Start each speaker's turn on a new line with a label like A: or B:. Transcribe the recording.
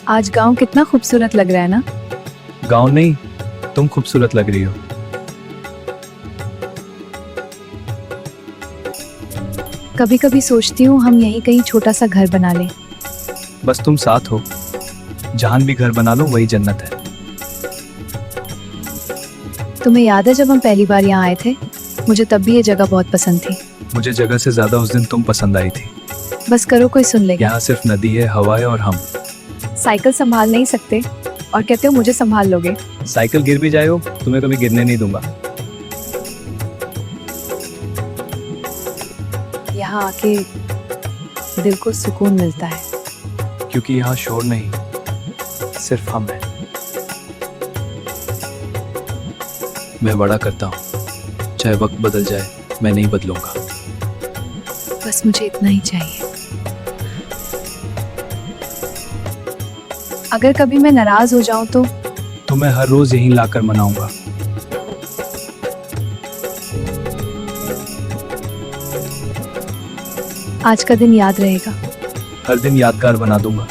A: आज गांव कितना खूबसूरत लग रहा है ना।
B: गांव नहीं, तुम खूबसूरत लग रही हो।
A: कभी कभी सोचती हूँ हम यहीं कहीं छोटा सा घर बना लें।
B: बस तुम साथ हो, जहां भी घर बना लो वही जन्नत है।
A: तुम्हें याद है जब हम पहली बार यहाँ आए थे? मुझे तब भी ये जगह बहुत पसंद थी।
B: मुझे जगह से ज्यादा उस दिन तुम पसंद आई थी।
A: बस करो कोई सुन लेगा।
B: यहाँ सिर्फ नदी है, हवा है और हम।
A: साइकिल संभाल नहीं सकते और कहते हो मुझे संभाल लोगे।
B: साइकिल गिर भी जाए हो, तुम्हें कभी गिरने नहीं दूंगा।
A: यहाँ आके दिल को सुकून मिलता है।
B: क्योंकि यहाँ शोर नहीं, सिर्फ हम हैं। मैं बड़ा करता हूँ, चाहे वक्त बदल जाए मैं नहीं बदलूंगा।
A: बस मुझे इतना ही चाहिए। अगर कभी मैं नाराज हो जाऊं तो
B: मैं हर रोज यहीं लाकर मनाऊंगा।
A: आज का दिन याद रहेगा।
B: हर दिन यादगार बना दूंगा।